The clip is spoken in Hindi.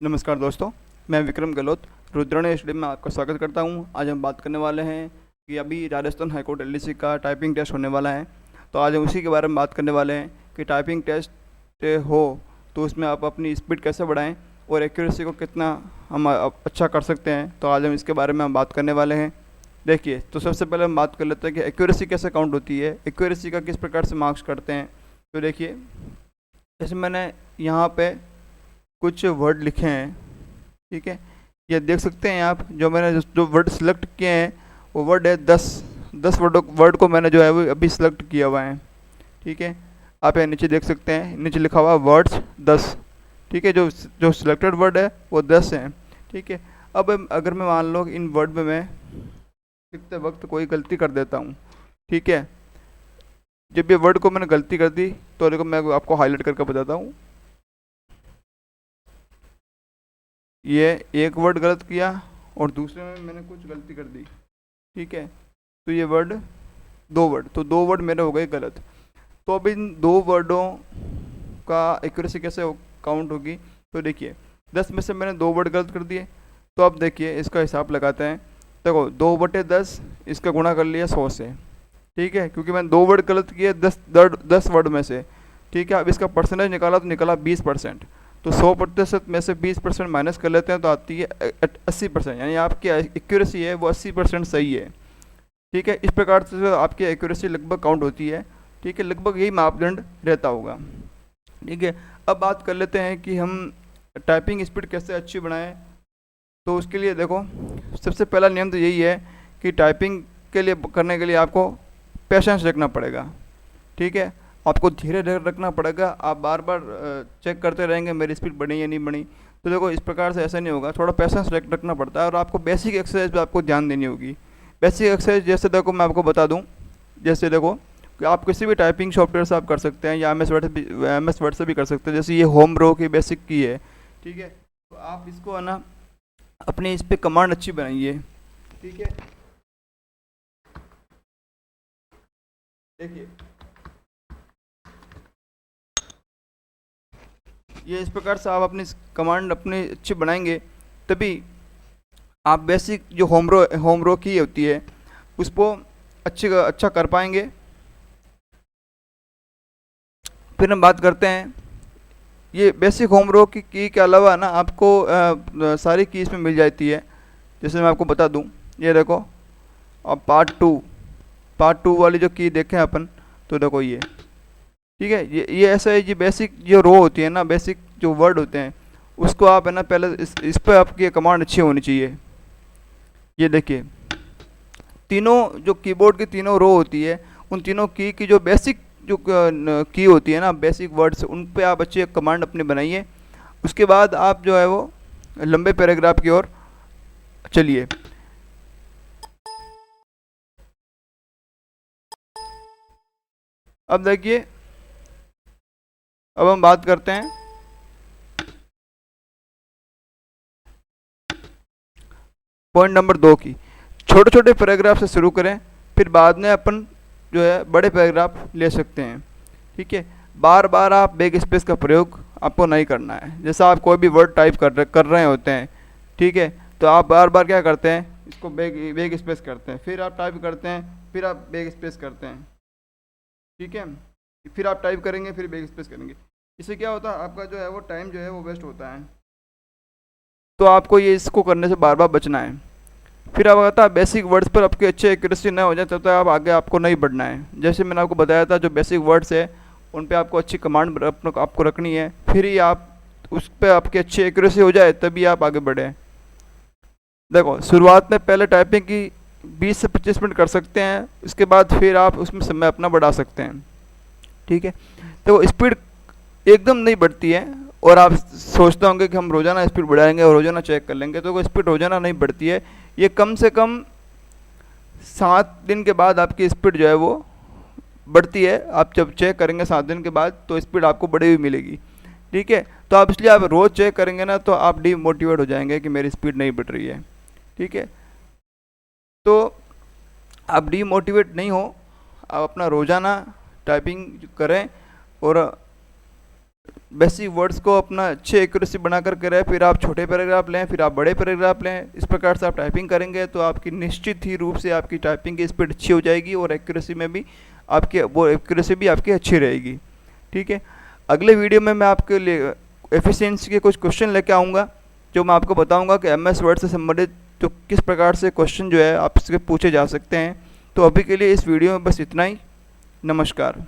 नमस्कार दोस्तों, मैं विक्रम गहलोत रुद्रणी स्टडी में आपका स्वागत करता हूं। आज हम बात करने वाले हैं कि अभी राजस्थान हाईकोर्ट एलडीसी का टाइपिंग टेस्ट होने वाला है। तो आज हम उसी के बारे में बात करने वाले हैं कि टाइपिंग टेस्ट हो तो उसमें आप अपनी स्पीड कैसे बढ़ाएं और एक्यूरेसी को कितना हम अच्छा कर सकते हैं। तो आज हम इसके बारे में हम बात करने वाले हैं। देखिए, तो सबसे पहले हम बात कर लेते हैं कि एक्यूरेसी कैसे काउंट होती है, एक्यूरेसी का किस प्रकार से मार्क्स करते हैं। तो देखिए, जैसे मैंने यहाँ पे कुछ वर्ड लिखे हैं, ठीक है। ये देख सकते हैं आप, जो मैंने जो वर्ड सिलेक्ट किए हैं वो वर्ड है 10 वर्ड को मैंने जो है वो अभी सिलेक्ट किया हुआ है, ठीक है। आप यहाँ नीचे देख सकते हैं, नीचे लिखा हुआ वर्ड्स 10, ठीक है। जो जो सिलेक्टेड वर्ड है वो 10 हैं, ठीक है। अब अगर मैं मान लो इन वर्ड में मैं लिखते वक्त कोई गलती कर देता हूँ, ठीक है। जब ये वर्ड को मैंने गलती कर दी तो देखो मैं आपको हाईलाइट करके बताता हूँ। ये एक वर्ड गलत किया और दूसरे में मैंने कुछ गलती कर दी, ठीक है। तो ये वर्ड तो दो वर्ड मेरे हो गए गलत। तो अब इन दो वर्डों का एक्यूरेसी कैसे काउंट होगी। तो देखिए, 10 में से मैंने 2 वर्ड गलत कर दिए। तो अब देखिए इसका हिसाब लगाते हैं। देखो 2/10 इसका गुणा कर लिया 100 से, ठीक है, क्योंकि मैंने 2 वर्ड गलत किए 10 वर्ड में से, ठीक है। अब इसका परसेंटेज निकाला तो निकला 20%। तो 100% में से 20% माइनस कर लेते हैं तो आती है 80%, यानी आपकी एक्यूरेसी है वो 80% सही है, ठीक है। इस प्रकार से आपकी एक्यूरेसी लगभग काउंट होती है, ठीक है। लगभग यही मापदंड रहता होगा, ठीक है। अब बात कर लेते हैं कि हम टाइपिंग स्पीड कैसे अच्छी बनाएं। तो उसके लिए देखो, सबसे पहला नियम तो यही है कि टाइपिंग के लिए करने के लिए आपको पेशेंस रखना पड़ेगा, ठीक है। आपको धीरे धीरे रखना पड़ेगा। आप बार बार चेक करते रहेंगे मेरी स्पीड बढ़ी या नहीं बढ़ी। तो देखो इस प्रकार से ऐसा नहीं होगा, थोड़ा पेशेंस रखना पड़ता है। और आपको बेसिक एक्सरसाइज पे आपको ध्यान देनी होगी। बेसिक एक्सरसाइज जैसे देखो मैं आपको बता दूं, जैसे देखो कि आप किसी भी टाइपिंग सॉफ्टवेयर से आप कर सकते हैं या MS वर्ड से भी कर सकते हैं। जैसे ये होम रो की बेसिक की है, ठीक है। तो आप इसको है ना अपनी इस पर कमांड अच्छी बनाइए, ठीक है। देखिए ये इस प्रकार से आप अपनी कमांड अपनी अच्छी बनाएंगे तभी आप बेसिक जो होम रो की होती है उसको अच्छा कर पाएंगे। फिर हम बात करते हैं, ये बेसिक होम रो की के अलावा ना आपको सारी की इसमें मिल जाती है। जैसे मैं आपको बता दूं, ये देखो, अब पार्ट टू वाली जो की देखें अपन, तो देखो ये, ठीक है। ये ऐसा है, ये बेसिक जो रो होती है ना, बेसिक जो वर्ड होते हैं उसको आप है ना पहले इस पर आपकी कमांड अच्छी होनी चाहिए। ये देखिए, तीनों जो कीबोर्ड की तीनों रो होती है उन तीनों की जो बेसिक जो की होती है ना, बेसिक वर्ड्स, उन पे आप अच्छी कमांड अपनी बनाइए। उसके बाद आप जो है वो लंबे पैराग्राफ की ओर चलिए। अब देखिए, अब हम बात करते हैं पॉइंट नंबर 2 की। छोटे छोटे पैराग्राफ से शुरू करें, फिर बाद में अपन जो है बड़े पैराग्राफ ले सकते हैं, ठीक है। बार बार आप बैक स्पेस का प्रयोग आपको नहीं करना है। जैसा आप कोई भी वर्ड टाइप कर रहे होते हैं, ठीक है, तो आप बार बार क्या करते हैं, इसको बैक स्पेस करते हैं, फिर आप टाइप करते हैं, फिर आप बैक स्पेस करते हैं, ठीक है। फिर आप टाइप करेंगे, फिर बैक स्पेस करेंगे। इससे क्या होता है, आपका जो है वो टाइम जो है वो वेस्ट होता है। तो आपको ये इसको करने से बार बार बचना है। फिर अब आता है बेसिक वर्ड्स पर आपकी अच्छी एक्यूरेसी न हो जाए तब तक आप आगे आपको नहीं बढ़ना है। जैसे मैंने आपको बताया था, जो बेसिक वर्ड्स है उन पे आपको अच्छी कमांड आपको रखनी है, फिर ही आप उस पर आपकी अच्छी एक्यूरेसी हो जाए तभी आप आगे बढ़ें। देखो, शुरुआत में पहले टाइपिंग की 20 से 25 मिनट कर सकते हैं, उसके बाद फिर आप उसमें समय अपना बढ़ा सकते हैं, ठीक है। तो स्पीड एकदम नहीं बढ़ती है और आप सोचते होंगे कि हम रोज़ाना स्पीड बढ़ाएंगे और रोज़ाना चेक कर लेंगे, तो वो स्पीड रोज़ाना नहीं बढ़ती है। ये कम से कम 7 दिन के बाद आपकी स्पीड जो है वो बढ़ती है। आप जब चेक करेंगे 7 दिन के बाद तो स्पीड आपको बढ़ी हुई मिलेगी, ठीक है। तो आप इसलिए आप रोज़ चेक करेंगे ना तो आप डीमोटिवेट हो जाएंगे कि मेरी स्पीड नहीं बढ़ रही है, ठीक है। तो आप डीमोटिवेट नहीं हो, आप अपना रोज़ाना टाइपिंग करें और बेसिक वर्ड्स को अपना अच्छे एक्यूरेसी बनाकर करें, फिर आप छोटे पैराग्राफ लें, फिर आप बड़े पैराग्राफ लें। इस प्रकार से आप टाइपिंग करेंगे तो आपकी निश्चित ही रूप से आपकी टाइपिंग की स्पीड अच्छी हो जाएगी और एक्यूरेसी में भी आपकी अच्छी रहेगी। ठीक है, अगले वीडियो में मैं आपके लिए एफिशिएंसी के कुछ क्वेश्चन लेके आऊँगा, जो मैं आपको बताऊँगा कि MS वर्ड से संबंधित तो किस प्रकार से क्वेश्चन जो है आपसे पूछे जा सकते हैं। तो अभी के लिए इस वीडियो में बस इतना ही। नमस्कार।